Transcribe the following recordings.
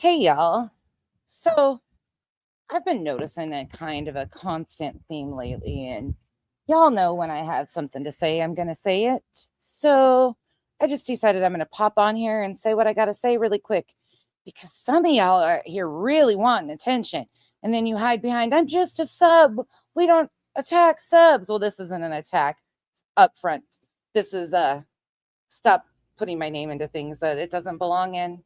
Hey y'all. So I've been noticing a kind of a constant theme lately, and y'all know when I have something to say, I'm going to say it. So I just decided I'm going to pop on here and say what I got to say really quick because some of y'all are here really wanting attention. And then you hide behind, I'm just a sub. We don't attack subs. Well, this isn't an attack up front. This is stop putting my name into things that it doesn't belong in.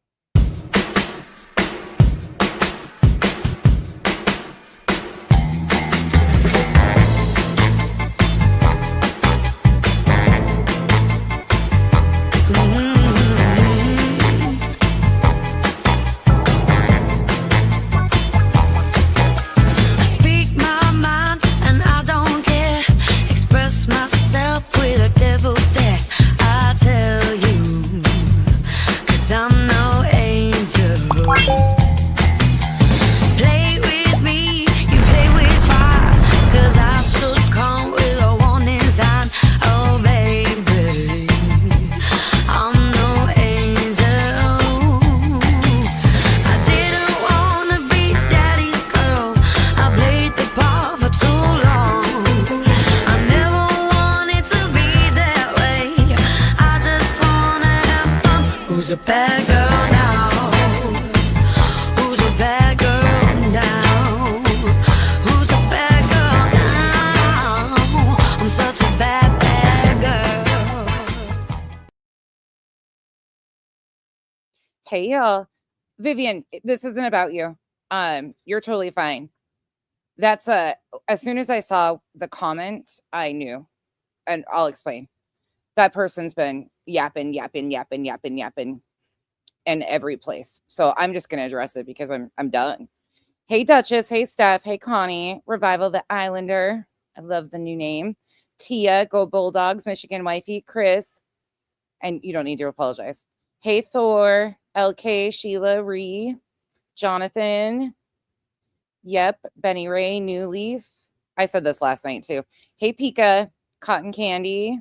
Who's a bad girl now? Who's a bad girl now? Who's a bad girl now? I'm such a bad, bad girl. Hey y'all. Vivian, this isn't about you. You're totally fine. That's as soon as I saw the comment, I knew. And I'll explain. That person's been yapping in every place. So I'm just gonna address it because I'm done. Hey Duchess, hey Steph, hey Connie, Revival the Islander. I love the new name. Tia, Go Bulldogs, Michigan Wifey, Chris, and you don't need to apologize. Hey Thor, LK, Sheila, Ree, Jonathan, yep, Benny Ray, New Leaf. I said this last night too. Hey Pika, Cotton Candy,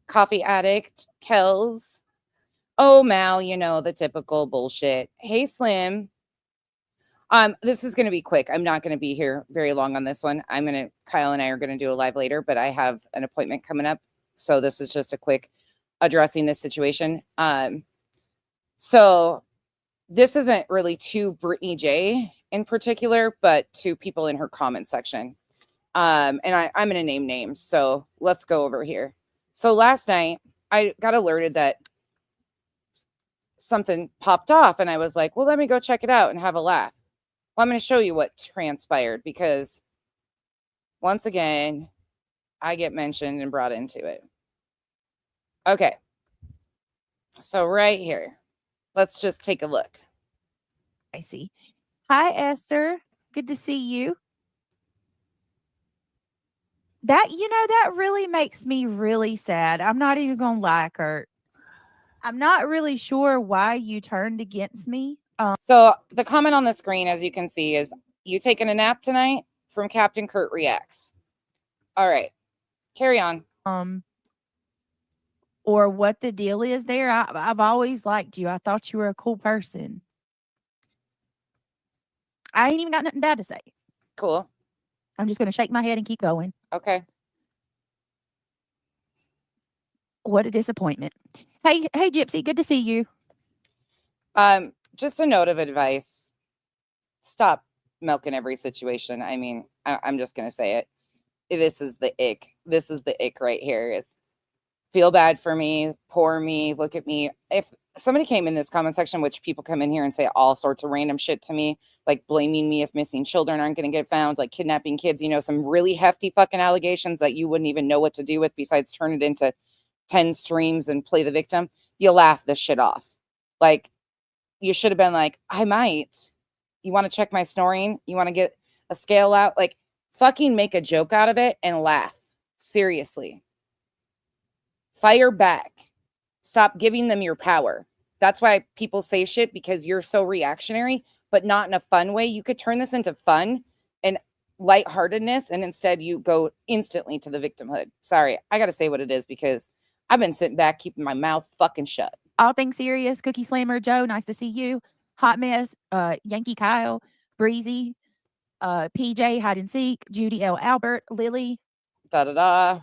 Coffee Addict, Kells. Oh Mal, you know the typical bullshit. Hey Slim. This is gonna be quick. I'm not gonna be here very long on this one. Kyle and I are gonna do a live later, but I have an appointment coming up. So this is just a quick addressing this situation. So this isn't really to Brittany J in particular, but to people in her comment section. And I'm going to name names. So let's go over here. So last night I got alerted that something popped off and I was like, well, let me go check it out and have a laugh. Well, I'm going to show you what transpired because once again, I get mentioned and brought into it. Okay. So right here, let's just take a look. I see. Hi, Esther. Good to see you. That really makes me really sad. I'm not even going to lie, Kurt. I'm not really sure why you turned against me. So the comment on the screen, as you can see, is you taking a nap tonight from Captain Kurt Reacts. All right. Carry on. Or what the deal is there. I've always liked you. I thought you were a cool person. I ain't even got nothing bad to say. Cool. I'm just going to shake my head and keep going. Okay. What a disappointment. Hey, Gypsy, good to see you. Just a note of advice. Stop milking every situation. I mean, I'm just going to say it. This is the ick. This is the ick right here. Is feel bad for me, poor me, look at me. If somebody came in this comment section, which people come in here and say all sorts of random shit to me, like blaming me if missing children aren't going to get found, like kidnapping kids, some really hefty fucking allegations that you wouldn't even know what to do with besides turn it into 10 streams and play the victim, you laugh this shit off. Like, you should have been like, I might. You want to check my snoring? You want to get a scale out? Like, fucking make a joke out of it and laugh. Seriously. Fire back. Stop giving them your power. That's why people say shit, because you're so reactionary, but not in a fun way. You could turn this into fun and lightheartedness, and instead you go instantly to the victimhood. Sorry, I got to say what it is because I've been sitting back keeping my mouth fucking shut. All things serious, Cookie Slammer Joe, nice to see you. Hot Mess, Yankee Kyle, Breezy, PJ, Hide and Seek, Judy L. Albert, Lily, Da da da.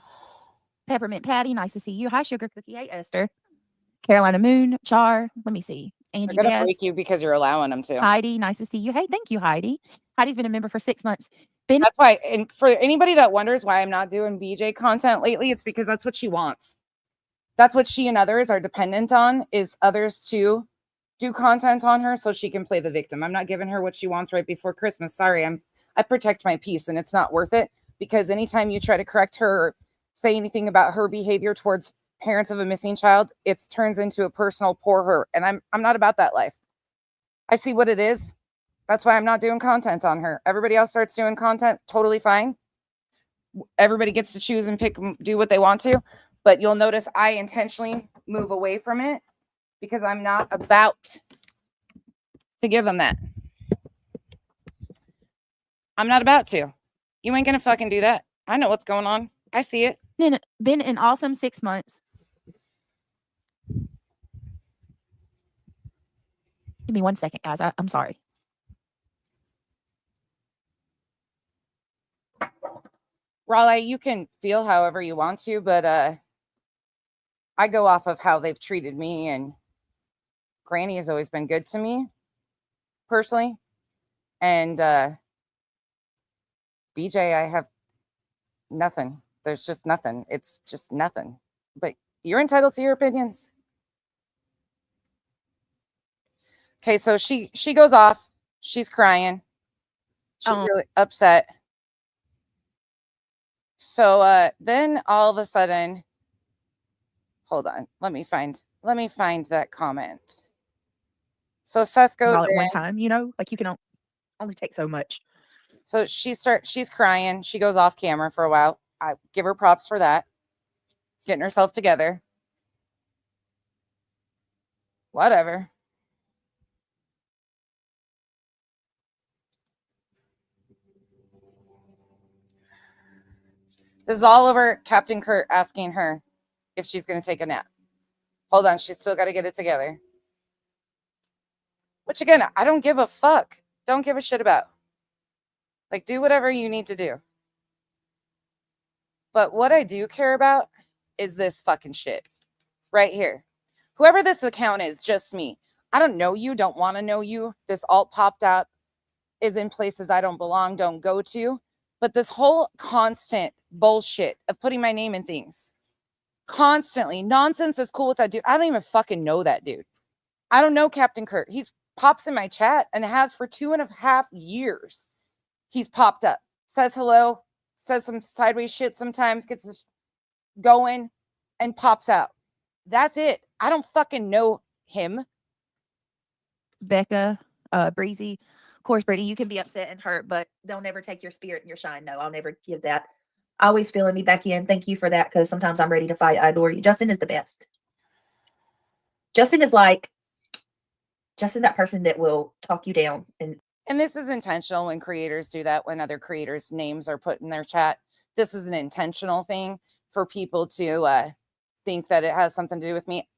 Peppermint Patty, nice to see you. Hi, Sugar Cookie. Hey, Esther. Carolina Moon, Char. Let me see. They're Angie gonna break Best, you because you're allowing them to. Heidi, nice to see you. Hey, thank you, Heidi. Heidi's been a member for 6 months. Ben, That's why, and for anybody that wonders why I'm not doing BJ content lately, it's because that's what she wants. That's what she and others are dependent on, is others to do content on her so she can play the victim. I'm not giving her what she wants right before Christmas. Sorry, I protect my peace, and it's not worth it, because anytime you try to correct her or say anything about her behavior towards parents of a missing child, it turns into a personal poor her, and I'm not about that life. I see what it is. That's why I'm not doing content on her. Everybody else starts doing content, totally fine. Everybody gets to choose and pick, do what they want to. But you'll notice I intentionally move away from it because I'm not about to give them that. I'm not about to. You ain't going to fucking do that. I know what's going on. I see it. been an awesome 6 months. Give me 1 second, guys. I'm sorry. Raleigh, you can feel however you want to, but I go off of how they've treated me, and Granny has always been good to me, personally. And BJ, I have nothing. There's just nothing. It's just nothing. But you're entitled to your opinions. Okay, so she goes off. She's crying. She's really upset. So then all of a sudden, hold on. Let me find that comment. So Seth goes all at in. one time, you know, like you can only take so much. So she's crying. She goes off camera for a while. I give her props for that. Getting herself together. Whatever. This is all over Captain Kurt asking her if she's going to take a nap. Hold on. She's still got to get it together. Which, again, I don't give a fuck. Don't give a shit about. Like, do whatever you need to do. But what I do care about is this fucking shit right here. Whoever this account is, just me. I don't know you, don't want to know you. This alt popped up, is in places I don't belong, don't go to. But this whole constant bullshit of putting my name in things, constantly, nonsense is cool with that dude. I don't even fucking know that dude. I don't know Captain Kurt. He's pops in my chat and has for 2.5 years. He's popped up, says hello, says some sideways shit sometimes, gets this going and pops out. That's it. I don't fucking know him. Becca, Breezy, of course, Brittany, you can be upset and hurt, but they'll never take your spirit and your shine. No, I'll never give that. Always feeling me back in. Thank you for that, because sometimes I'm ready to fight. I adore you. Justin is the best. Justin is that person that will talk you down. And this is intentional when creators do that, when other creators' names are put in their chat. This is an intentional thing for people to think that it has something to do with me.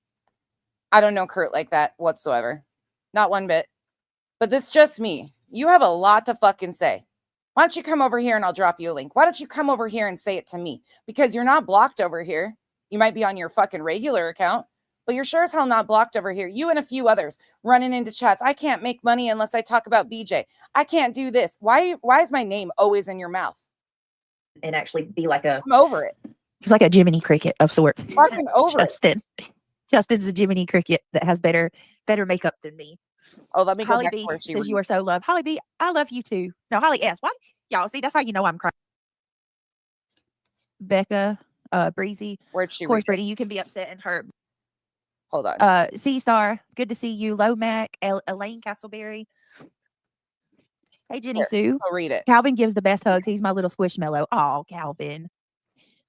I don't know Kurt like that whatsoever. Not one bit. But this is just me. You have a lot to fucking say. Why don't you come over here and I'll drop you a link? Why don't you come over here and say it to me? Because you're not blocked over here. You might be on your fucking regular account, but you're sure as hell not blocked over here. You and a few others running into chats. I can't make money unless I talk about BJ. I can't do this. Why is my name always in your mouth? And actually be like I'm over it. He's like a Jiminy Cricket of sorts. Fucking over Justin. Justin's a Jiminy Cricket that has better makeup than me. Oh, let me go Holly back B where she says you are so loved. Holly B, I love you too. No, Holly S. What? Y'all see, that's how you know I'm crying. Becca, Breezy. Where'd she? Of course, Brittany, you can be upset and hurt. Hold on. C Star, good to see you. Lomac, Elaine Castleberry. Hey, Jenny Sue. I'll read it. Calvin gives the best hugs. He's my little squishmallow. Oh, Calvin.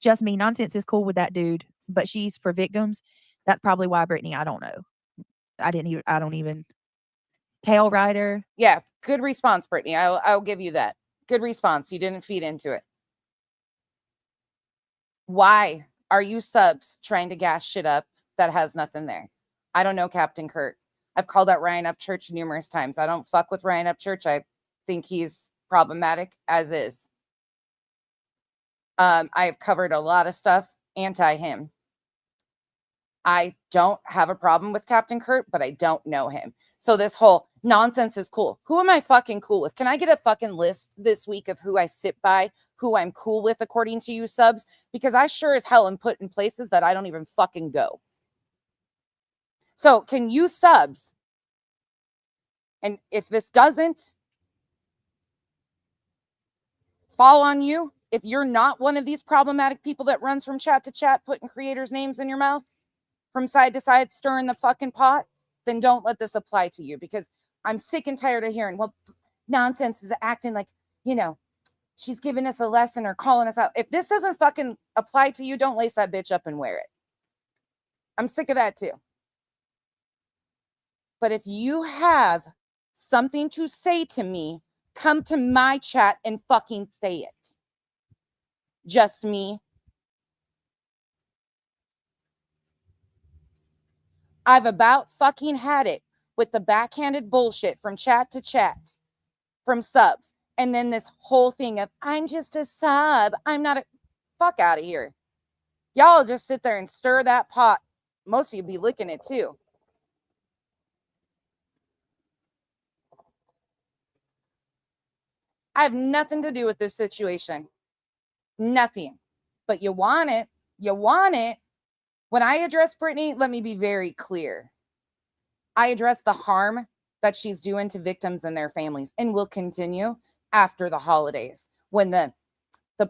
Just me. Nonsense is cool with that dude, but she's for victims. That's probably why, Brittany. I don't know. I don't even. Pale Rider. Yeah, good response, Brittany. I'll give you that. Good response. You didn't feed into it. Why are you subs trying to gas shit up that has nothing there? I don't know Captain Kurt. I've called out Ryan Upchurch numerous times. I don't fuck with Ryan Upchurch. I think he's problematic as is. I've covered a lot of stuff anti him. I don't have a problem with Captain Kurt, but I don't know him. So this whole nonsense is cool. Who am I fucking cool with? Can I get a fucking list this week of who I sit by, who I'm cool with according to you subs? Because I sure as hell am put in places that I don't even fucking go. So can you subs? And if this doesn't fall on you, if you're not one of these problematic people that runs from chat to chat, putting creators' names in your mouth, from side to side, stirring the fucking pot, then don't let this apply to you, because I'm sick and tired of hearing, well, nonsense is acting like, you know, she's giving us a lesson or calling us out. If this doesn't fucking apply to you, don't lace that bitch up and wear it. I'm sick of that too. But if you have something to say to me, come to my chat and fucking say it. Just me. I've about fucking had it with the backhanded bullshit from chat to chat, from subs. And then this whole thing of, I'm just a sub. I'm not a... Fuck out of here. Y'all just sit there and stir that pot. Most of you be licking it too. I have nothing to do with this situation. Nothing. But you want it. You want it. When I address Brittany, let me be very clear. I address the harm that she's doing to victims and their families, and will continue after the holidays when the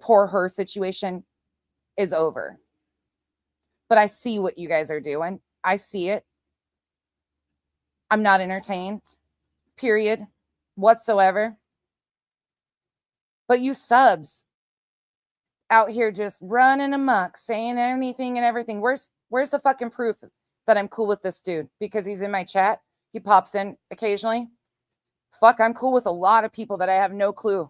poor her situation is over. But I see what you guys are doing. I see it. I'm not entertained, period, whatsoever. But you subs out here just running amok, saying anything and everything. Where's the fucking proof that I'm cool with this dude? Because he's in my chat. He pops in occasionally. Fuck, I'm cool with a lot of people that I have no clue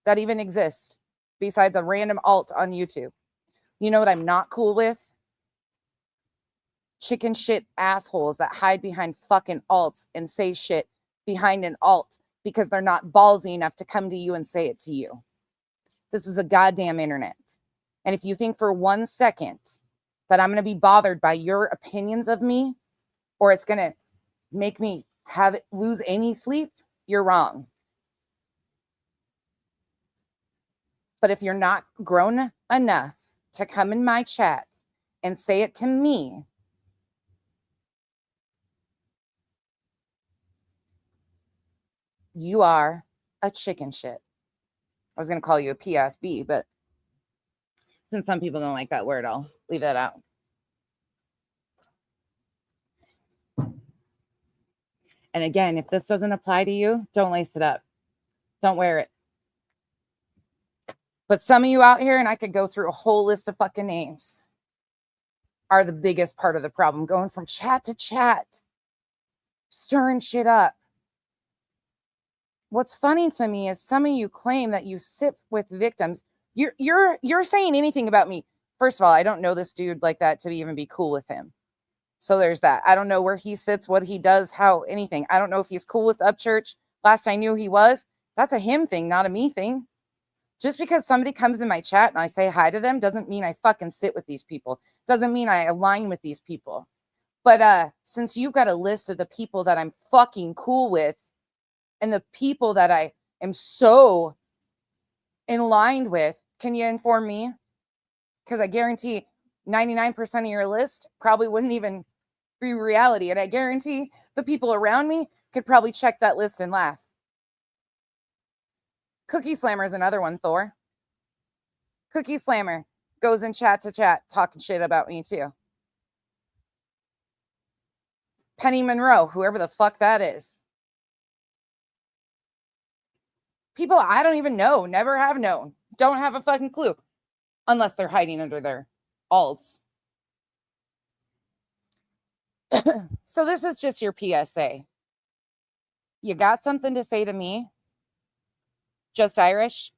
that even exist besides a random alt on YouTube. You know what I'm not cool with? Chicken shit assholes that hide behind fucking alts and say shit behind an alt because they're not ballsy enough to come to you and say it to you. This is a goddamn internet. And if you think for 1 second that I'm going to be bothered by your opinions of me, or it's going to make me lose any sleep, you're wrong. But if you're not grown enough to come in my chat and say it to me, you are a chicken shit. I was going to call you a PSB, but since some people don't like that word, I'll leave that out. And again, if this doesn't apply to you, don't lace it up. Don't wear it. But some of you out here, and I could go through a whole list of fucking names, are the biggest part of the problem. Going from chat to chat, stirring shit up. What's funny to me is some of you claim that you sit with victims. You're saying anything about me. First of all, I don't know this dude like that to even be cool with him. So there's that. I don't know where he sits, what he does, how, anything. I don't know if he's cool with Upchurch. Last I knew he was. That's a him thing, not a me thing. Just because somebody comes in my chat and I say hi to them doesn't mean I fucking sit with these people. Doesn't mean I align with these people. But since you've got a list of the people that I'm fucking cool with and the people that I am so in line with, can you inform me? Because I guarantee 99% of your list probably wouldn't even be reality. And I guarantee the people around me could probably check that list and laugh. Cookie Slammer is another one, Thor. Cookie Slammer goes in chat to chat talking shit about me too. Penny Monroe, whoever the fuck that is. People I don't even know, never have known, don't have a fucking clue. Unless they're hiding under their alts. So this is just your PSA. You got something to say to me? Just Irish?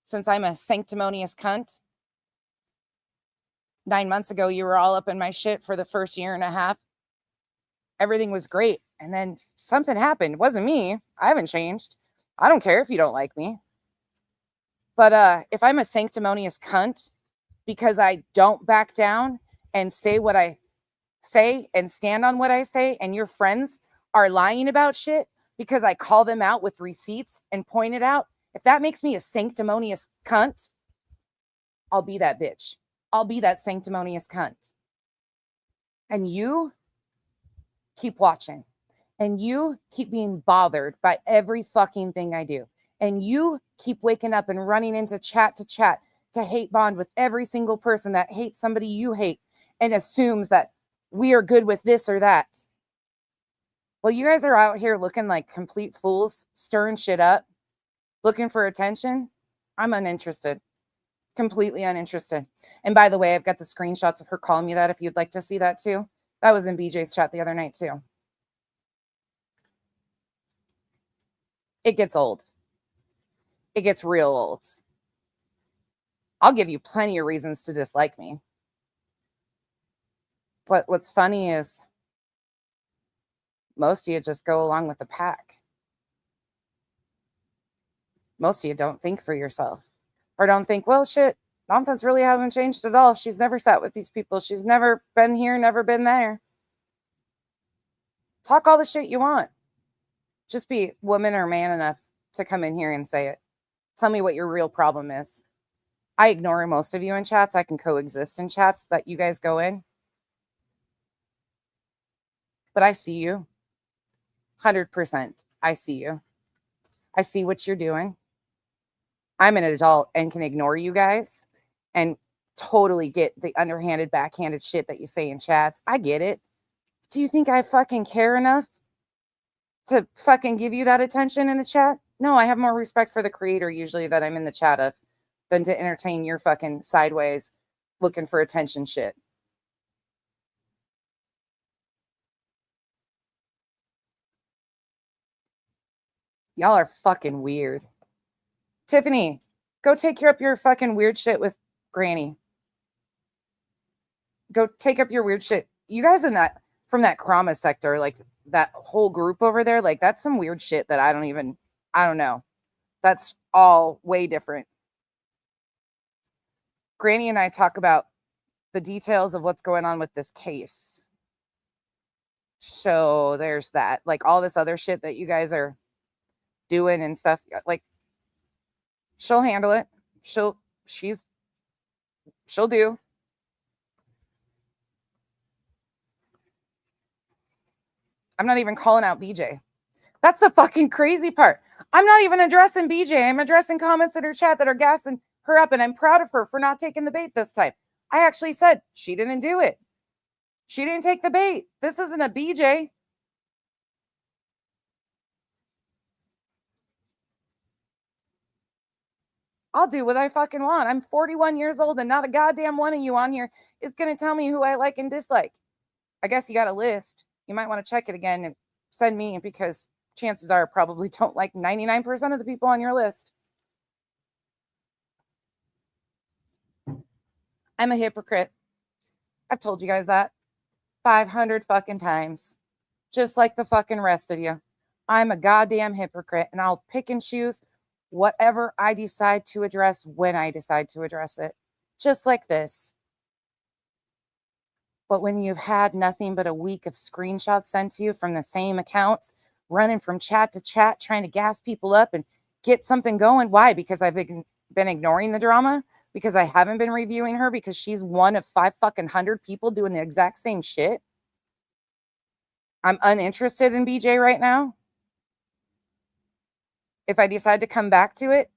Since I'm a sanctimonious cunt? 9 months ago, you were all up in my shit for the first year and a half. everything was great. And then something happened. It wasn't me. I haven't changed. I don't care if you don't like me. But if I'm a sanctimonious cunt because I don't back down and say what I say and stand on what I say, and your friends are lying about shit because I call them out with receipts and point it out, if that makes me a sanctimonious cunt, I'll be that bitch. I'll be that sanctimonious cunt. And you keep watching. And you keep being bothered by every fucking thing I do. And you keep waking up and running into chat to hate bond with every single person that hates somebody you hate and assumes that we are good with this or that. Well, you guys are out here looking like complete fools, stirring shit up, looking for attention. I'm uninterested. Completely uninterested. And by the way, I've got the screenshots of her calling me that if you'd like to see that too. That was in BJ's chat the other night too. It gets old. It gets real old. I'll give you plenty of reasons to dislike me. But what's funny is most of you just go along with the pack. Most of you don't think for yourself or don't think, well, shit, nonsense really hasn't changed at all. She's never sat with these people. She's never been here, never been there. Talk all the shit you want. Just be woman or man enough to come in here and say it. Tell me what your real problem is. I ignore most of you in chats. I can coexist in chats that you guys go in. But I see you. 100%. I see you. I see what you're doing. I'm an adult and can ignore you guys and totally get the underhanded, backhanded shit that you say in chats. I get it. Do you think I fucking care enough to fucking give you that attention in the chat? No, I have more respect for the creator usually that I'm in the chat of than to entertain your fucking sideways looking for attention shit. Y'all are fucking weird. Tiffany, go take care of your fucking weird shit with Granny. Go take up your weird shit. You guys in that, from that Krama sector, like that whole group over there, like that's some weird shit that I don't know. That's all way different. Granny and I talk about the details of what's going on with this case. So there's that. Like all this other shit that you guys are doing and stuff. Like she'll handle it. She'll do. I'm not even calling out BJ. That's the fucking crazy part. I'm not even addressing BJ. I'm addressing comments in her chat that are gassing her up, and I'm proud of her for not taking the bait this time. I actually said she didn't do it. She didn't take the bait. This isn't a BJ. I'll do what I fucking want. I'm 41 years old and not a goddamn one of you on here is going to tell me who I like and dislike. I guess you got a list. You might want to check it again and send me because chances are I probably don't like 99% of the people on your list. I'm a hypocrite. I've told you guys that 500 fucking times. Just like the fucking rest of you. I'm a goddamn hypocrite and I'll pick and choose whatever I decide to address when I decide to address it. Just like this. But when you've had nothing but a week of screenshots sent to you from the same accounts, running from chat to chat, trying to gas people up and get something going. Why? Because I've been ignoring the drama? Because I haven't been reviewing her? Because she's one of 500 people doing the exact same shit? I'm uninterested in BJ right now. If I decide to come back to it,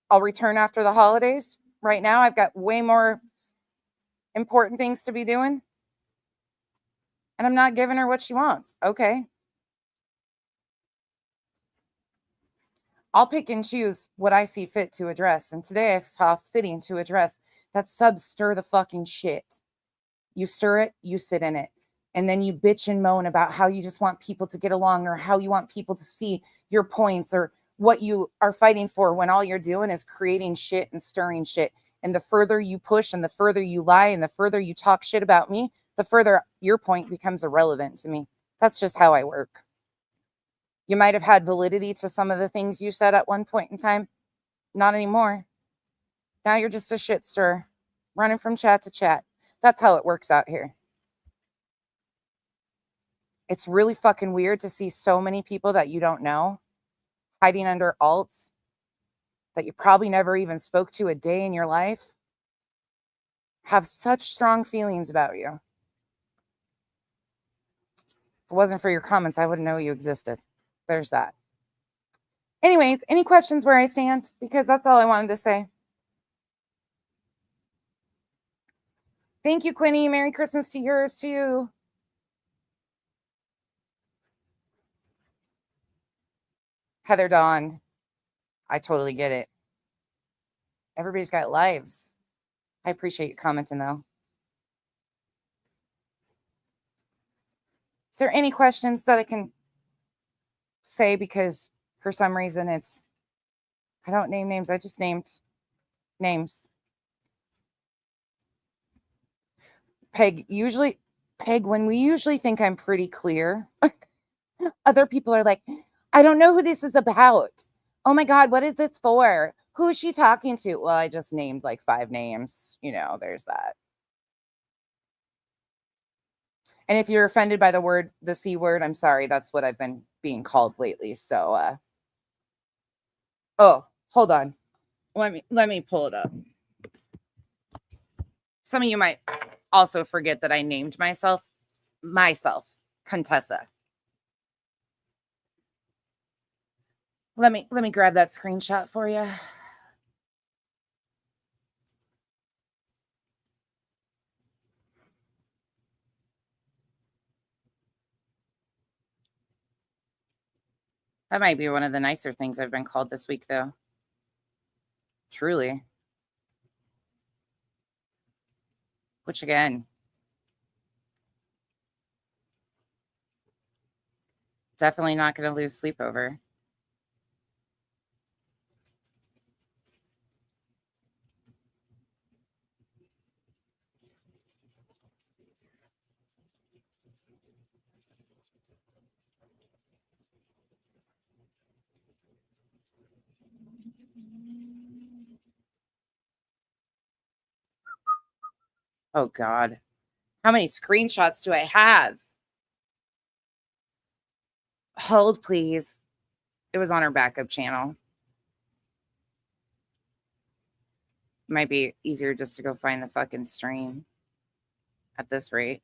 I'll return after the holidays. Right now, I've got way more important things to be doing. And I'm not giving her what she wants. Okay. I'll pick and choose what I see fit to address. And today I saw fitting to address that sub stir the fucking shit. You stir it, you sit in it. And then you bitch and moan about how you just want people to get along or how you want people to see your points or what you are fighting for when all you're doing is creating shit and stirring shit. And the further you push and the further you lie and the further you talk shit about me, the further your point becomes irrelevant to me. That's just how I work. You might have had validity to some of the things you said at one point in time. Not anymore. Now you're just a shit stirrer, running from chat to chat. That's how it works out here. It's really fucking weird to see so many people that you don't know hiding under alts that you probably never even spoke to a day in your life have such strong feelings about you. If it wasn't for your comments, I wouldn't know you existed. There's that. Anyways, any questions where I stand? Because that's all I wanted to say. Thank you, Quinny. Merry Christmas to yours too. Heather Dawn. I totally get it. Everybody's got lives. I appreciate you commenting though. Is there any questions that I can say? Because for some reason I don't name names. I just named names. Peg, when we usually think I'm pretty clear, other people are like, I don't know who this is about. Oh my God, what is this for? Who is she talking to? Well, I just named like 5 names. There's that. And if you're offended by the C word, I'm sorry. That's what I've been being called lately. So, oh, hold on. Let me pull it up. Some of you might also forget that I named myself, Contessa. Let me grab that screenshot for you. That might be one of the nicer things I've been called this week, though. Truly. Which, again, definitely not going to lose sleep over. Oh, God. How many screenshots do I have? Hold, please. It was on our backup channel. Might be easier just to go find the fucking stream at this rate.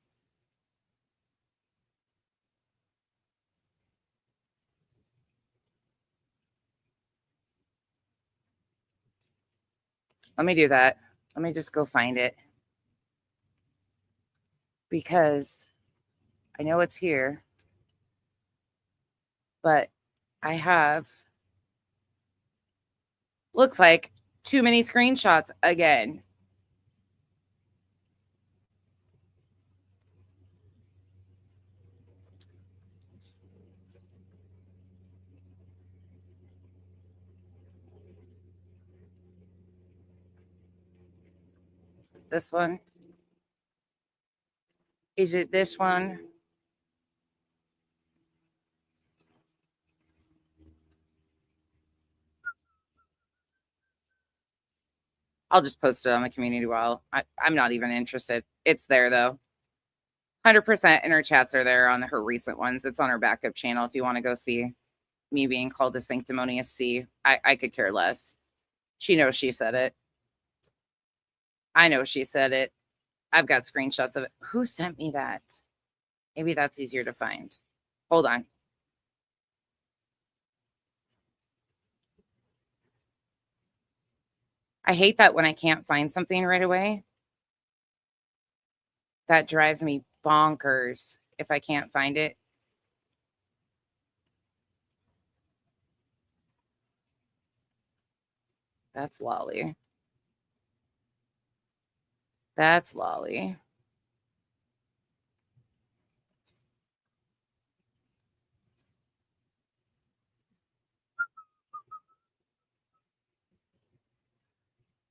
Let me do that. Let me just go find it. Because I know it's here. But I have, looks like, too many screenshots again. Is it this one? Is it this one? I'll just post it on the community wall. I'm not even interested. It's there, though. 100% in her chats are there on her recent ones. It's on her backup channel if you want to go see me being called a sanctimonious C. I could care less. She knows she said it. I know she said it. I've got screenshots of it. Who sent me that? Maybe that's easier to find. Hold on. I hate that when I can't find something right away. That drives me bonkers if I can't find it. That's Lolly. That's Lolly.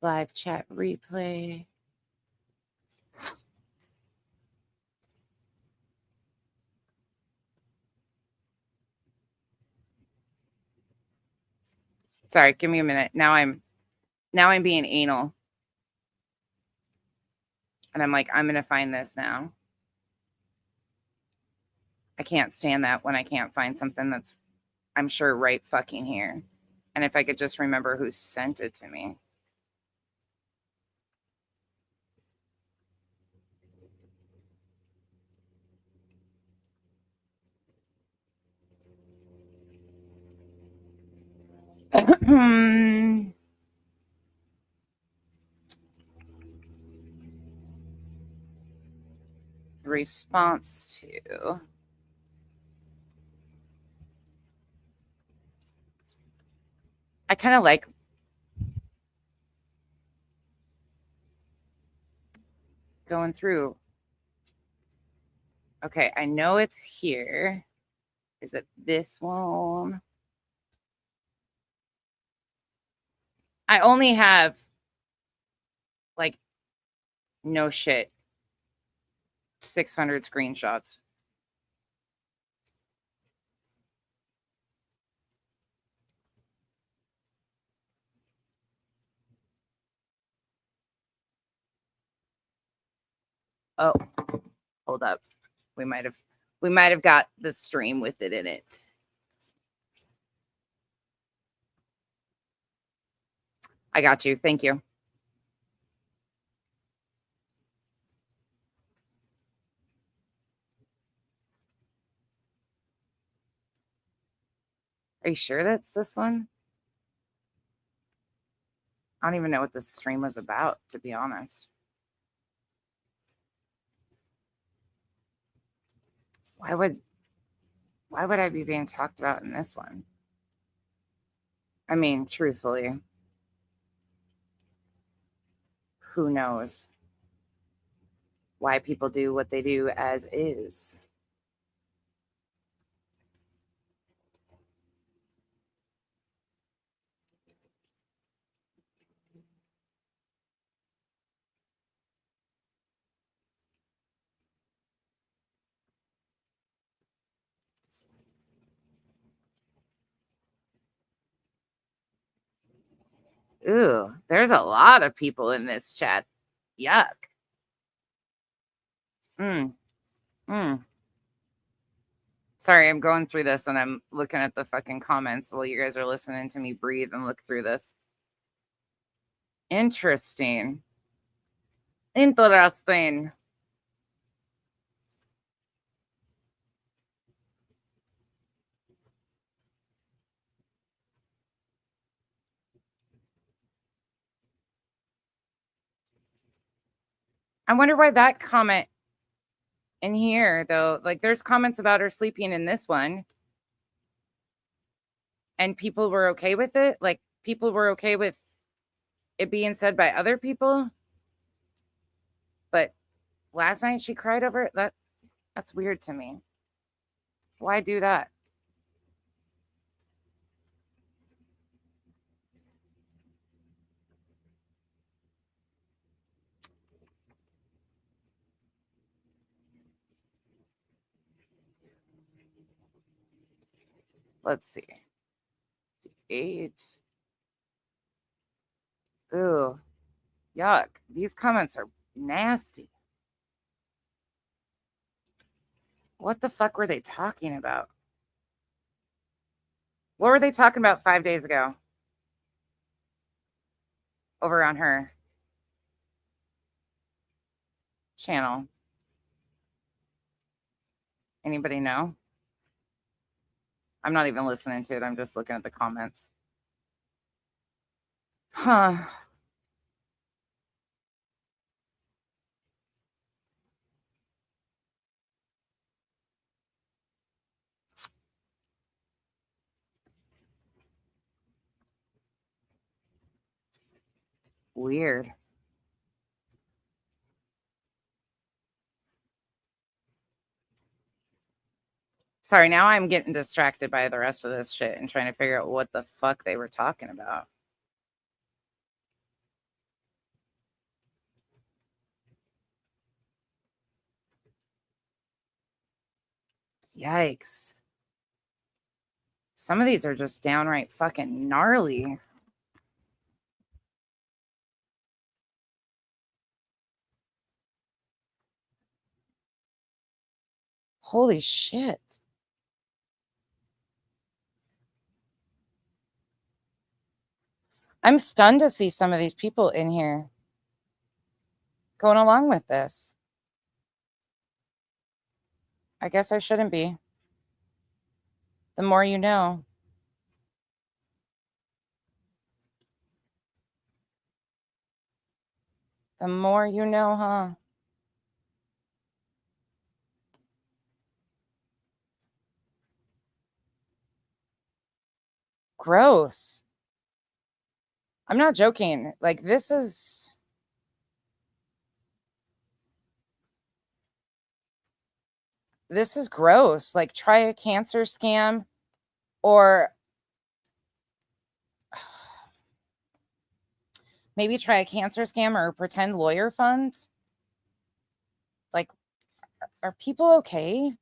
Live chat replay. Sorry, give me a minute. Now I'm being anal. And I'm like, I'm going to find this now. I can't stand that when I can't find something that's, I'm sure, right fucking here. And if I could just remember who sent it to me. The response to I kind of like going through. Okay, I know it's here. Is it this one? I only have, like, no shit, 600 screenshots. Oh, hold up. We might have got the stream with it in it. I got you. Thank you. Are you sure that's this one? I don't even know what this stream was about, to be honest. Why would I be being talked about in this one? I mean, truthfully, who knows why people do what they do as is? Ooh, there's a lot of people in this chat. Yuck. Sorry, I'm going through this and I'm looking at the fucking comments while you guys are listening to me breathe and look through this. Interesting. Interesting. I wonder why that comment in here, though, like there's comments about her sleeping in this one. And people were okay with it. Like people were okay with it being said by other people. But last night she cried over it. That's weird to me. Why do that? Let's see. 8. Ooh, yuck. These comments are nasty. What the fuck were they talking about? What were they talking about 5 days ago? Over on her channel. Anybody know? I'm not even listening to it. I'm just looking at the comments. Huh. Weird. Sorry, now I'm getting distracted by the rest of this shit and trying to figure out what the fuck they were talking about. Yikes. Some of these are just downright fucking gnarly. Holy shit. I'm stunned to see some of these people in here going along with this. I guess I shouldn't be. The more you know. The more you know, huh? Gross. I'm not joking. Like, this is gross. Like, try a cancer scam or maybe try a cancer scam or pretend lawyer funds. Like, are people okay?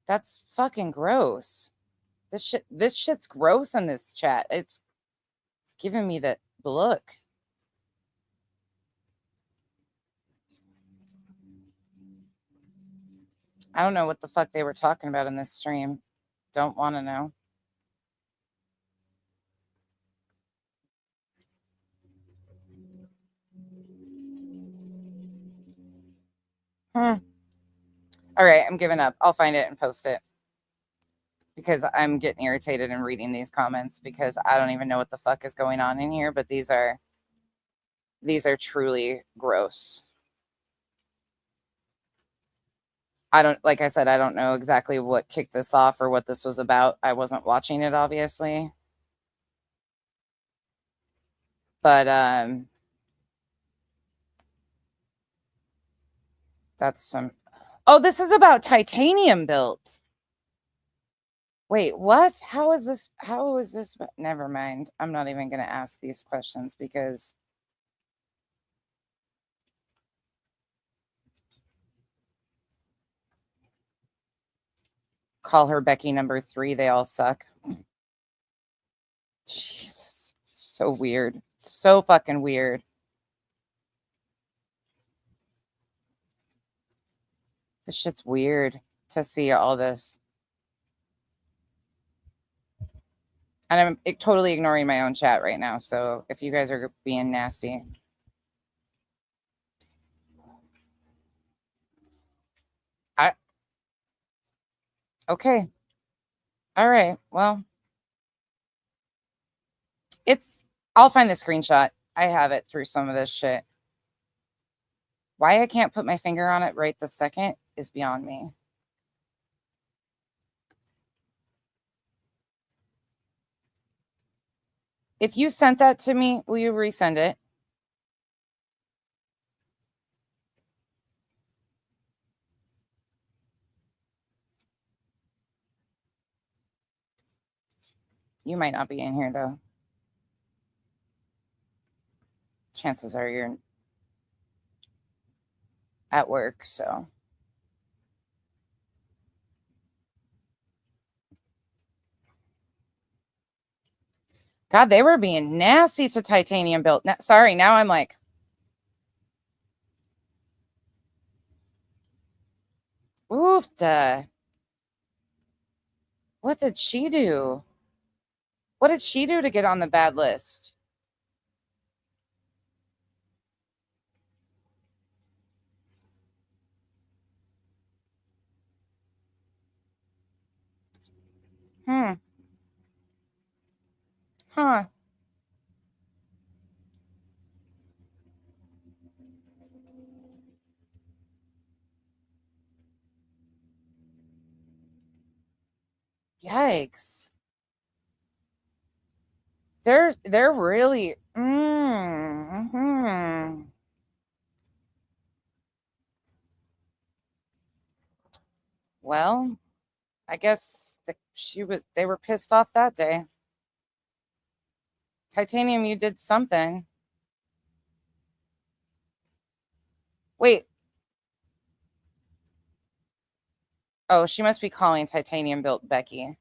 That's fucking gross. This shit's gross in this chat. It's giving me the look. I don't know what the fuck they were talking about in this stream. Don't want to know. All right, I'm giving up. I'll find it and post it because I'm getting irritated in reading these comments because I don't even know what the fuck is going on in here, but these are truly gross. Like I said, I don't know exactly what kicked this off or what this was about. I wasn't watching it, obviously. But that's some. Oh, this is about Titanium Built. Wait, what? How is this? Never mind. I'm not even going to ask these questions because call her Becky number 3. They all suck. Jesus. So weird. So fucking weird. This shit's weird to see all this. And I'm totally ignoring my own chat right now. So if you guys are being nasty. Okay. All right. Well, I'll find the screenshot. I have it through some of this shit. Why I can't put my finger on it right this second is beyond me. If you sent that to me, will you resend it? You might not be in here, though. Chances are you're at work, so. God, they were being nasty to Titanium Built. Sorry, now I'm like. Oofda. What did she do? What did she do to get on the bad list? Huh. Yikes. They're really Well, I guess they were pissed off that day. Titanium, you did something. Wait, Oh, she must be calling Titanium Built Becky.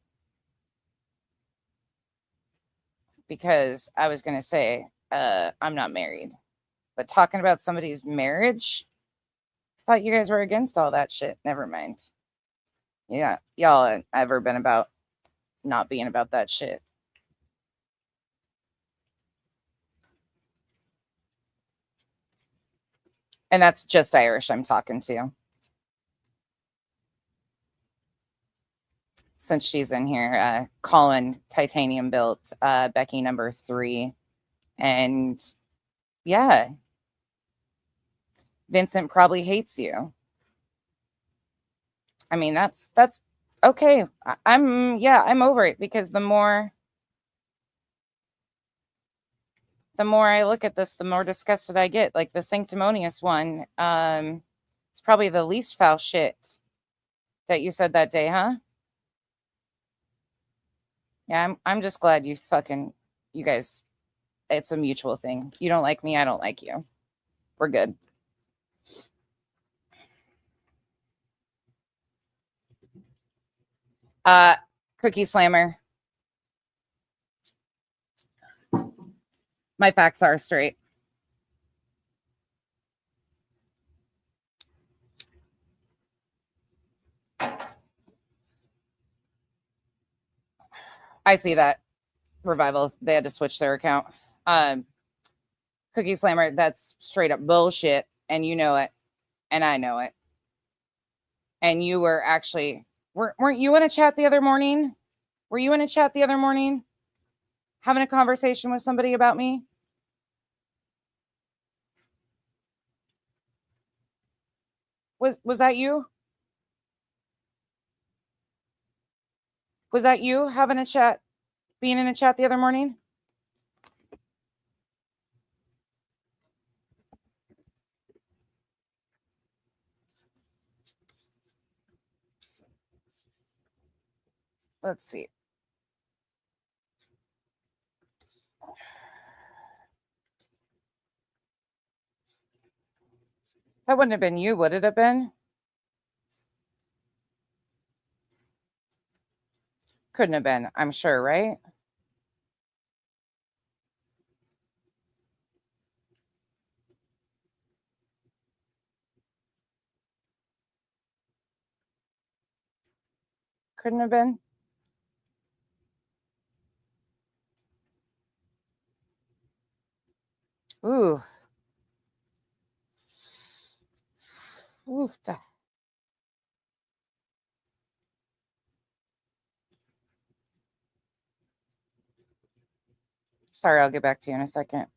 Because I was going to say, I'm not married. But talking about somebody's marriage, I thought you guys were against all that shit. Never mind. Yeah, y'all ever been about not being about that shit. And that's just Irish I'm talking to. Since she's in here, Colin Titanium Built Becky number 3. And yeah, Vincent probably hates you. I mean, that's okay. I'm over it, because the more I look at this, the more disgusted I get. Like the sanctimonious one, it's probably the least foul shit that you said that day, huh? Yeah, I'm just glad you guys, it's a mutual thing. You don't like me, I don't like you. We're good. Cookie Slammer. My facts are straight. I see that. Revival, they had to switch their account. Cookie Slammer, that's straight up bullshit, and you know it, and I know it. And you were actually, weren't you in a chat the other morning? Were you in a chat the other morning having a conversation with somebody about me? Was that you? Was that you having a chat, being in a chat the other morning? Let's see. That wouldn't have been you, would it have been? Couldn't have been, I'm sure, right? Couldn't have been. Ooh. Oof. Sorry, I'll get back to you in a second.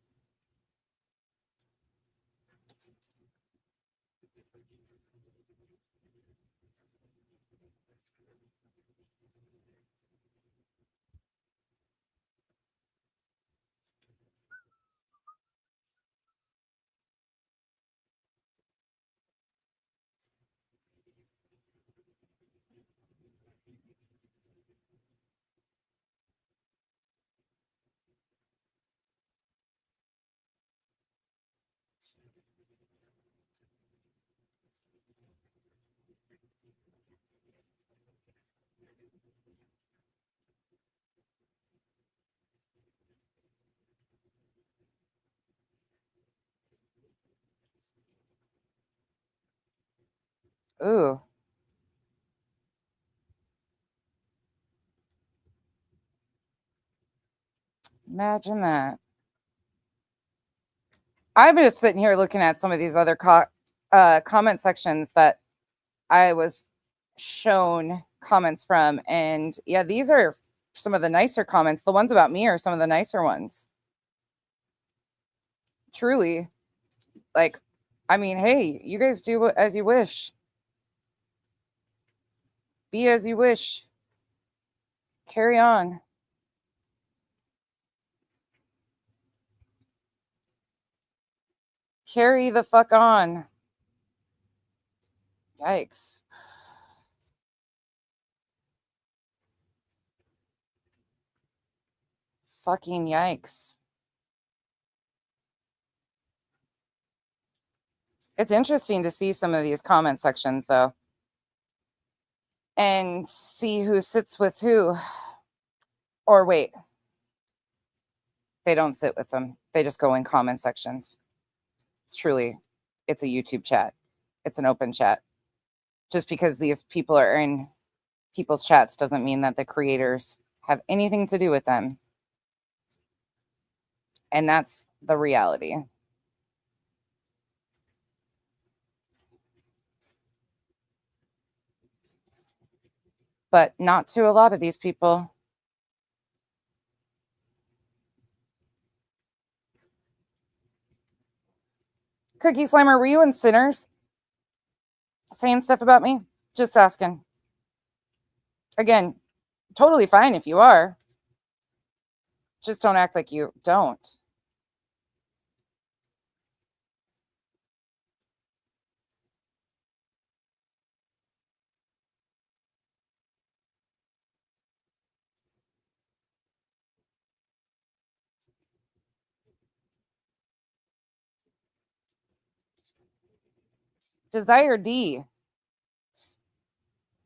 Ooh. Imagine that. I'm just sitting here looking at some of these other comment sections that I was shown comments from. And yeah, these are some of the nicer comments. The ones about me are some of the nicer ones. Truly. Like, I mean, hey, you guys do as you wish. Be as you wish. Carry on. Carry the fuck on. Yikes. Fucking yikes. It's interesting to see some of these comment sections, though. and see who sits with who. Or wait, they don't sit with them. They just go in comment sections. It's a YouTube chat. It's an open chat. Just because these people are in people's chats doesn't mean that the creators have anything to do with them. And that's the reality. But not to a lot of these people. Cookie Slammer, were you in Sinners saying stuff about me? Just asking. Again, totally fine if you are. Just don't act like you don't. Desire D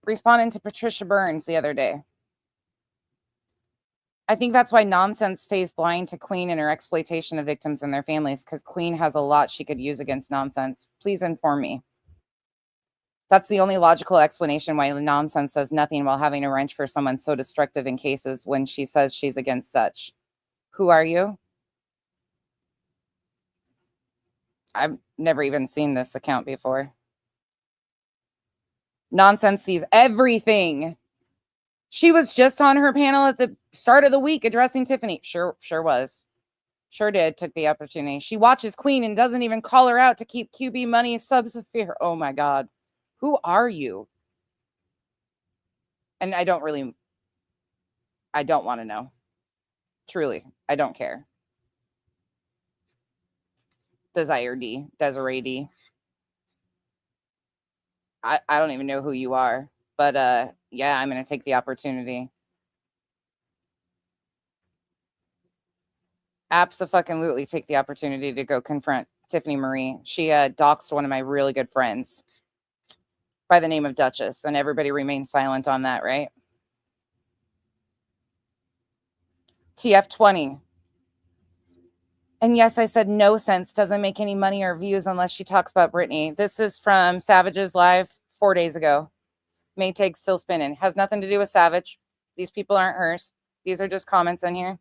responding to Patricia Burns the other day. I think that's why Nonsense stays blind to Queen and her exploitation of victims and their families, because Queen has a lot she could use against Nonsense. Please inform me. That's the only logical explanation why Nonsense says nothing while having a wrench for someone so destructive in cases when she says she's against such. Who are you? I've never even seen this account before. Nonsense sees everything. She was just on her panel at the start of the week addressing Tiffany. Sure was. Sure did. Took the opportunity. She watches Queen and doesn't even call her out to keep QB money subs of fear. Oh my God. Who are you? And I don't want to know. Truly, I don't care. Desiree D. I don't even know who you are, but yeah, I'm going to take the opportunity. Abso-fucking-lutely take the opportunity to go confront Tiffany Marie. She doxed one of my really good friends by the name of Duchess, and everybody remained silent on that, right? TF20. And yes, I said no sense doesn't make any money or views unless she talks about Britney. This is from Savage's live 4 days ago. Maytag still spinning. Has nothing to do with Savage. These people aren't hers. These are just comments in here.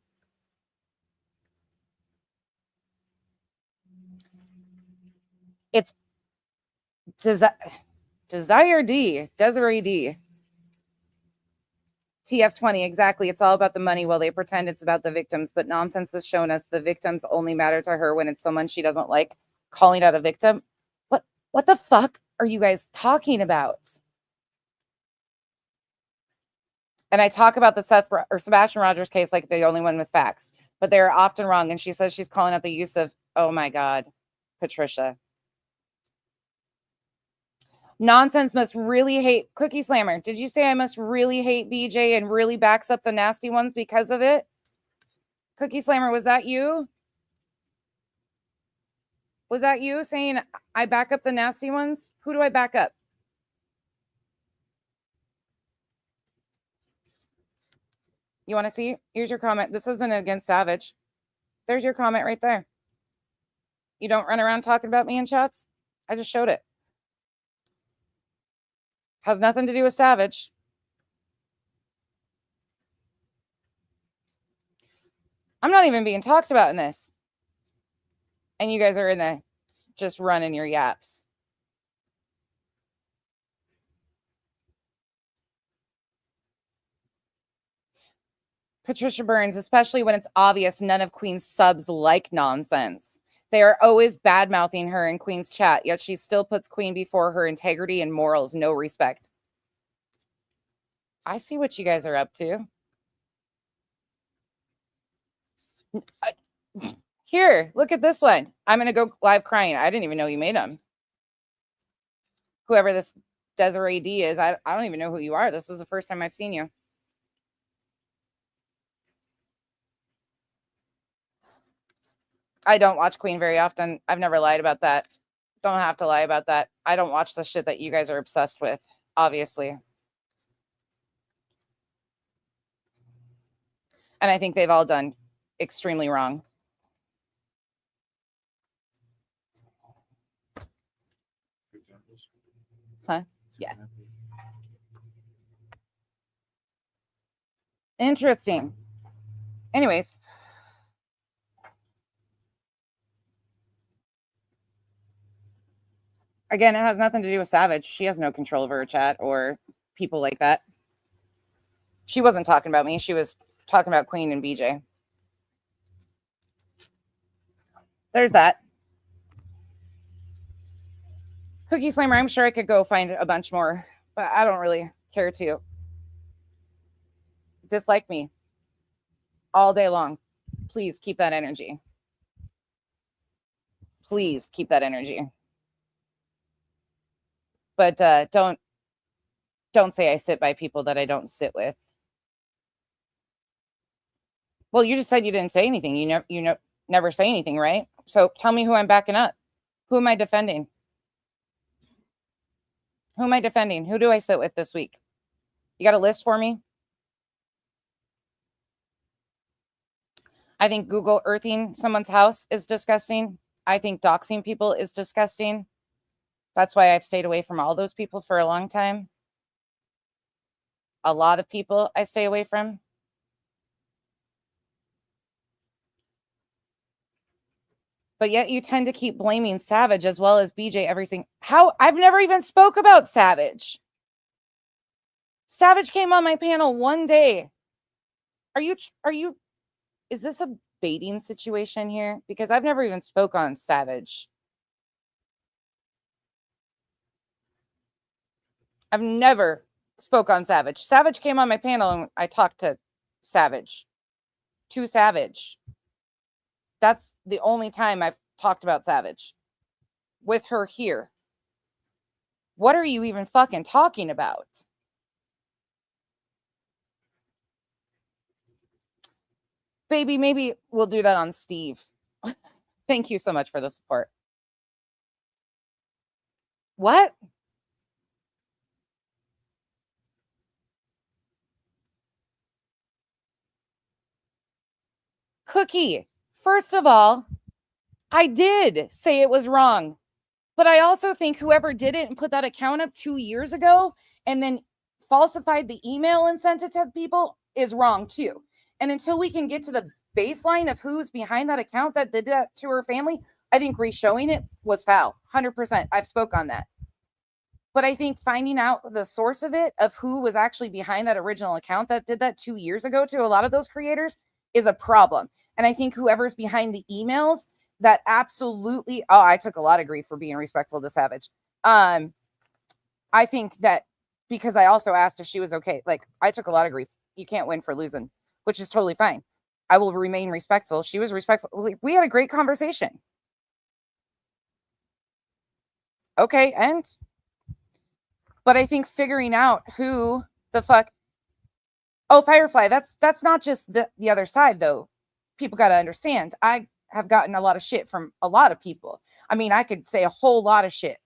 It's Desiree D. TF20, exactly. It's all about the money while they pretend it's about the victims, but Nonsense has shown us the victims only matter to her when it's someone she doesn't like. Calling out a victim. What the fuck are you guys talking about? And I talk about the Sebastian Rogers case like the only one with facts, but they're often wrong. And she says she's calling out the use of, oh my God, Patricia. Nonsense must really hate Cookie Slammer. Did you say I must really hate BJ and really backs up the nasty ones because of it? Cookie Slammer, was that you? Was that you saying I back up the nasty ones? Who do I back up? You want to see? Here's your comment. This isn't against Savage. There's your comment right there. You don't run around talking about me in chats? I just showed it. Has nothing to do with Savage. I'm not even being talked about in this. And you guys are in the just running your yaps. Patricia Burns, especially when it's obvious none of Queen's subs like Nonsense. They are always bad-mouthing her in Queen's chat, yet she still puts Queen before her integrity and morals, no respect. I see what you guys are up to. Here, look at this one. I'm going to go live crying. I didn't even know you made them. Whoever this Desiree D is, I don't even know who you are. This is the first time I've seen you. I don't watch Queen very often. I've never lied about that. Don't have to lie about that. I don't watch the shit that you guys are obsessed with, obviously. And I think they've all done extremely wrong. Huh? Yeah. Interesting. Anyways. Again, it has nothing to do with Savage. She has no control over her chat or people like that. She wasn't talking about me. She was talking about Queen and BJ. There's that. Cookie Slammer, I'm sure I could go find a bunch more, but I don't really care to. Dislike me all day long. Please keep that energy. Please keep that energy. But don't say I sit by people that I don't sit with. Well, you just said you didn't say anything. You never say anything, right? So tell me who I'm backing up. Who am I defending? Who am I defending? Who do I sit with this week? You got a list for me? I think Google earthing someone's house is disgusting. I think doxing people is disgusting. That's why I've stayed away from all those people for a long time. A lot of people I stay away from. But yet you tend to keep blaming Savage as well as BJ everything. How? I've never even spoke about Savage. Savage came on my panel one day. Are you, is this a baiting situation here? Because I've never even spoke on Savage. I've never spoke on Savage. Savage came on my panel and I talked to Savage. To Savage. That's the only time I've talked about Savage. With her here. What are you even fucking talking about? Baby, maybe we'll do that on Steve. Thank you so much for the support. What? Cookie, first of all, I did say it was wrong. But I also think whoever did it and put that account up 2 years ago and then falsified the email and sent it to people is wrong too. And until we can get to the baseline of who's behind that account that did that to her family, I think re-showing it was foul. 100%. I've spoke on that. But I think finding out the source of it, of who was actually behind that original account that did that 2 years ago to a lot of those creators, is a problem. And I think whoever's behind the emails that absolutely, oh, I took a lot of grief for being respectful to Savage. I think that because I also asked if she was okay. Like, I took a lot of grief. You can't win for losing, which is totally fine. I will remain respectful. She was respectful. We had a great conversation. Okay, and but I think figuring out who the fuck. Oh, Firefly, that's not just the other side though. People got to understand. I have gotten a lot of shit from a lot of people. I mean, I could say a whole lot of shit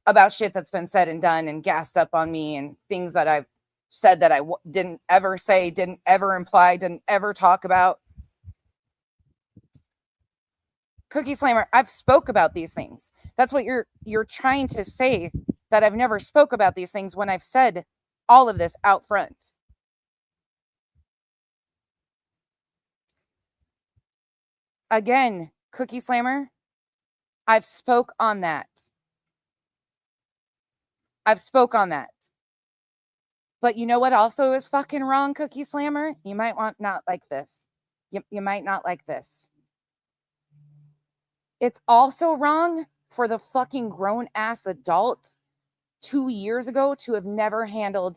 about shit that's been said and done and gassed up on me and things that I've said that I didn't ever say, didn't ever imply, didn't ever talk about. Cookie Slammer, I've spoke about these things. That's what you're trying to say, that I've never spoke about these things when I've said all of this out front. Again, Cookie Slammer, I've spoke on that. I've spoke on that. But you know what also is fucking wrong, Cookie Slammer? You might not like this. You might not like this. It's also wrong for the fucking grown-ass adult 2 years ago to have never handled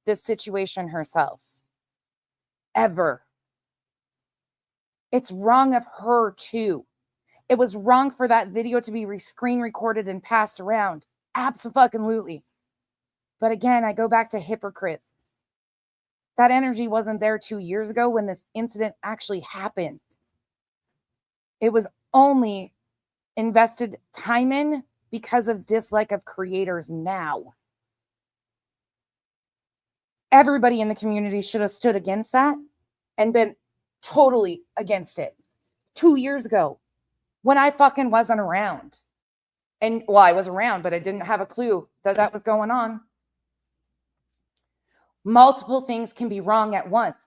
this situation herself. Ever. It's wrong of her too. It was wrong for that video to be screen recorded and passed around. Abso-fucking-lutely. But again, I go back to hypocrites. That energy wasn't there 2 years ago when this incident actually happened. It was only invested time in because of dislike of creators now. Everybody in the community should have stood against that. and been totally against it 2 years ago when I fucking wasn't around. And well, I was around, but I didn't have a clue that that was going on. Multiple things can be wrong at once.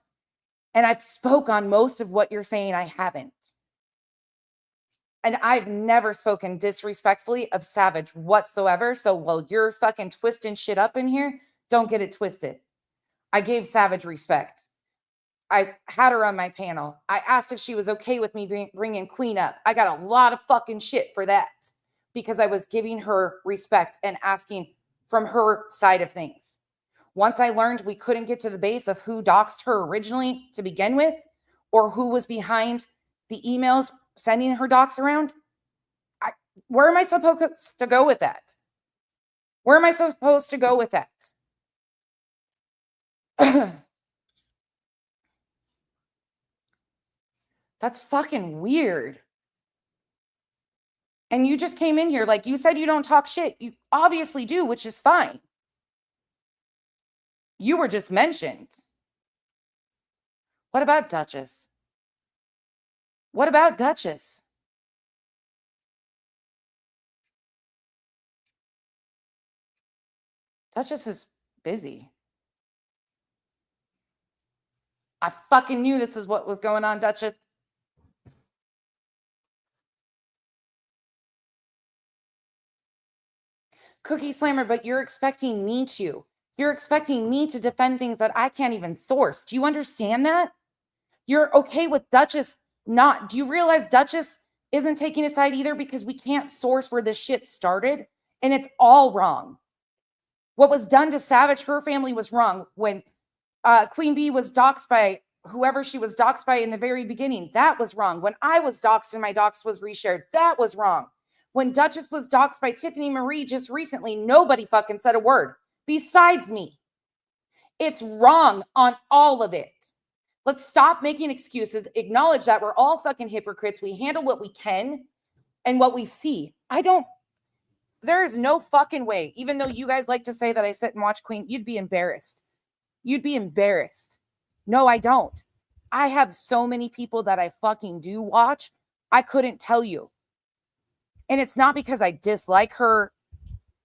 And I've spoke on most of what you're saying. I haven't. And I've never spoken disrespectfully of Savage whatsoever. So while you're fucking twisting shit up in here, don't get it twisted. I gave Savage respect. I had her on my panel. I asked if she was okay with me bringing Queen up. I got a lot of fucking shit for that because I was giving her respect and asking from her side of things. Once I learned we couldn't get to the base of who doxed her originally to begin with, or who was behind the emails sending her docs around, where am I supposed to go with that? Where am I supposed to go with that? That's fucking weird. And you just came in here like you said you don't talk shit. You obviously do, which is fine. You were just mentioned. What about Duchess? What about Duchess? Duchess is busy. I fucking knew this is what was going on, Duchess. Cookie Slammer, but you're expecting me to. You're expecting me to defend things that I can't even source. Do you understand that? You're okay with Duchess not. Do you realize Duchess isn't taking a side either because we can't source where this shit started? And it's all wrong. What was done to Savage, her family was wrong. When Queen Bee was doxxed by whoever she was doxxed by in the very beginning, that was wrong. When I was doxxed and my dox was reshared, that was wrong. When Duchess was doxxed by Tiffany Marie just recently, nobody fucking said a word besides me. It's wrong on all of it. Let's stop making excuses. Acknowledge that we're all fucking hypocrites. We handle what we can and what we see. There is no fucking way, even though you guys like to say that I sit and watch Queen, you'd be embarrassed. You'd be embarrassed. No, I don't. I have so many people that I fucking do watch. I couldn't tell you. And it's not because I dislike her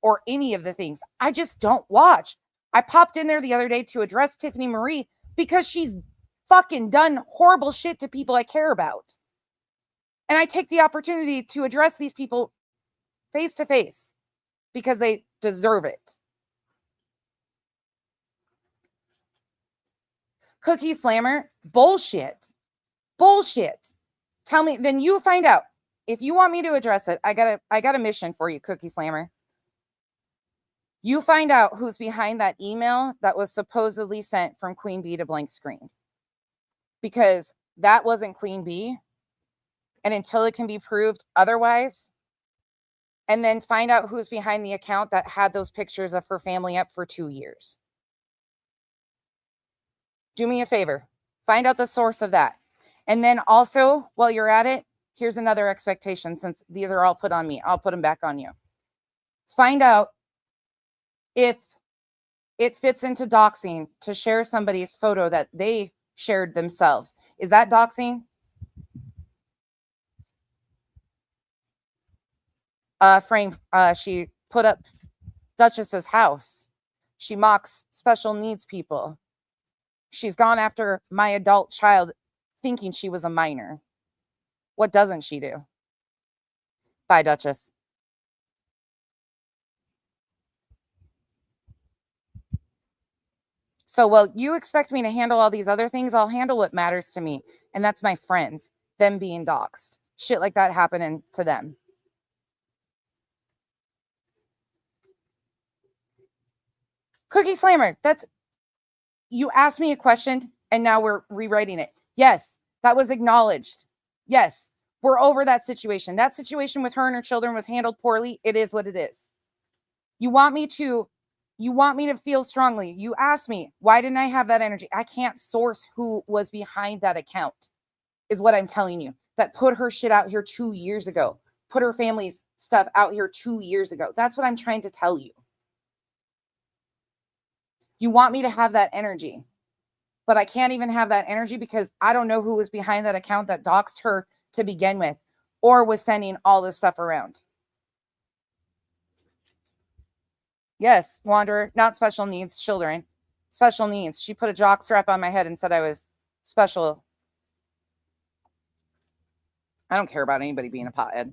or any of the things. I just don't watch. I popped in there the other day to address Tiffany Marie because she's fucking done horrible shit to people I care about. And I take the opportunity to address these people face to face because they deserve it. Cookie Slammer, bullshit. Bullshit. Tell me, then you find out. If you want me to address it, I got a mission for you, Cookie Slammer. You find out who's behind that email that was supposedly sent from Queen Bee to Blank Screen. Because that wasn't Queen Bee. And until it can be proved otherwise, and then find out who's behind the account that had those pictures of her family up for 2 years. Do me a favor. Find out the source of that. And then also, while you're at it, here's another expectation, since these are all put on me. I'll put them back on you. Find out if it fits into doxing to share somebody's photo that they shared themselves. Is that doxing? She put up Duchess's house. She mocks special needs people. She's gone after my adult child thinking she was a minor. What doesn't she do? Bye, Duchess. So, well, you expect me to handle all these other things? I'll handle what matters to me. And that's my friends, them being doxxed. Shit like that happening to them. Cookie Slammer, you asked me a question and now we're rewriting it. Yes, that was acknowledged. Yes, we're over that situation. That situation with her and her children was handled poorly. It is what it is. You want me to feel strongly. You asked me, why didn't I have that energy? I can't source who was behind that account, is what I'm telling you. That put her shit out here 2 years ago. Put her family's stuff out here 2 years ago. That's what I'm trying to tell you. You want me to have that energy. but I can't even have that energy because I don't know who was behind that account that doxed her to begin with or was sending all this stuff around. Yes, Wanderer, not special needs children. Special needs. She put a jock strap on my head and said I was special. I don't care about anybody being a pothead.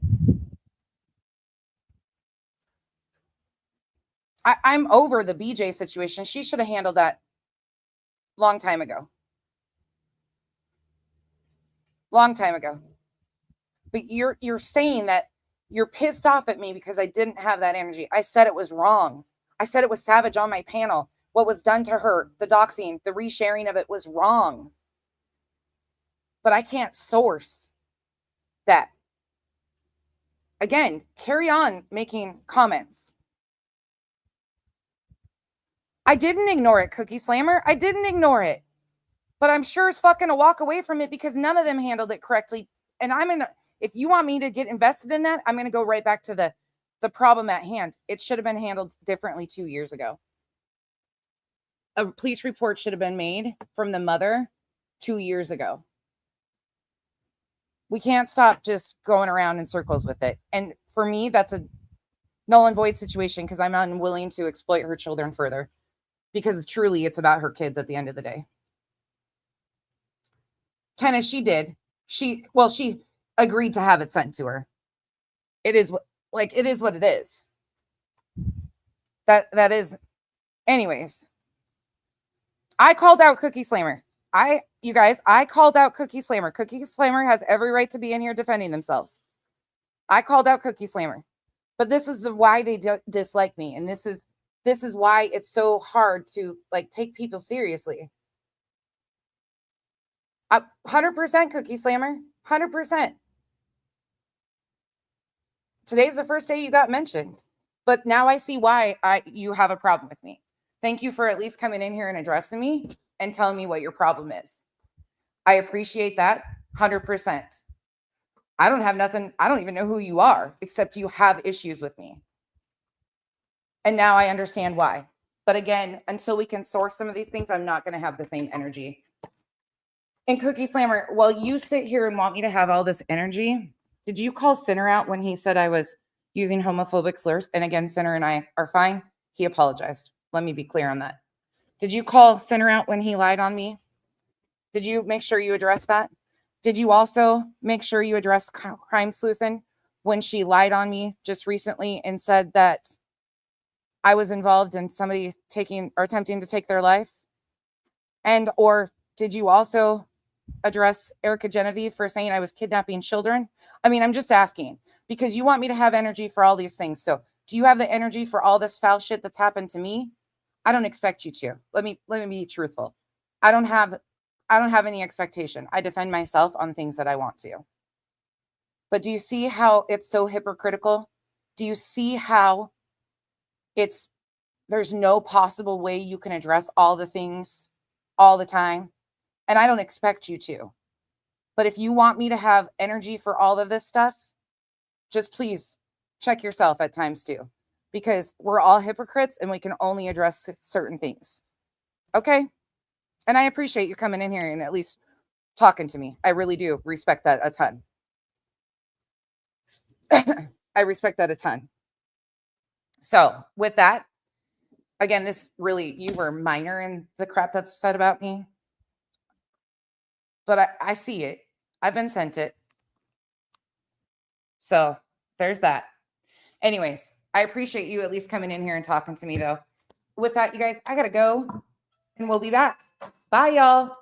I'm over the BJ situation. She should have handled that long time ago. Long time ago. But you're saying that you're pissed off at me because I didn't have that energy. I said it was wrong. I said it was savage on my panel. What was done to her, the doxing, the resharing of it was wrong. But I can't source that. Again, carry on making comments. I didn't ignore it, Cookie Slammer. I didn't ignore it. But I'm sure as fuck gonna walk away from it because none of them handled it correctly. And if you want me to get invested in that, I'm gonna go right back to the problem at hand. It should have been handled differently 2 years ago. A police report should have been made from the mother 2 years ago. We can't stop just going around in circles with it. And for me, that's a null and void situation because I'm unwilling to exploit her children further. Because truly, it's about her kids at the end of the day. Kenna, she did. She agreed to have it sent to her. It is what it is. That is. Anyways, I called out Cookie Slammer. I called out Cookie Slammer. Cookie Slammer has every right to be in here defending themselves. I called out Cookie Slammer. But this is why they dislike me. And this is why it's so hard to take people seriously. 100% Cookie Slammer. 100%. Today's the first day you got mentioned. But now I see why you have a problem with me. Thank you for at least coming in here and addressing me and telling me what your problem is. I appreciate that 100%. I don't have nothing. I don't even know who you are, except you have issues with me. And now I understand why. But again, until we can source some of these things, I'm not going to have the same energy. And Cookie Slammer, while you sit here and want me to have all this energy, did you call Sinner out when he said I was using homophobic slurs? And again, Sinner and I are fine. He apologized. Let me be clear on that. Did you call Sinner out when he lied on me? Did you make sure you addressed that? Did you also make sure you addressed Crime Sleuthin when she lied on me just recently and said that I was involved in somebody taking or attempting to take their life? And or did you also address Erica Genevieve for saying I was kidnapping children? I mean, I'm just asking because you want me to have energy for all these things. So do you have the energy for all this foul shit that's happened to me? I don't expect you to. Let me be truthful. I don't have any expectation. I defend myself on things that I want to. But do you see how it's so hypocritical? Do you see how there's no possible way you can address all the things all the time? And I don't expect you to. But if you want me to have energy for all of this stuff, just please check yourself at times too. Because we're all hypocrites and we can only address certain things. Okay? And I appreciate you coming in here and at least talking to me. I really do respect that a ton. I respect that a ton. So with that, again, you were minor in the crap that's said about me. But I see it. I've been sent it. So there's that. Anyways, I appreciate you at least coming in here and talking to me though. With that, you guys, I gotta go and we'll be back. Bye, y'all.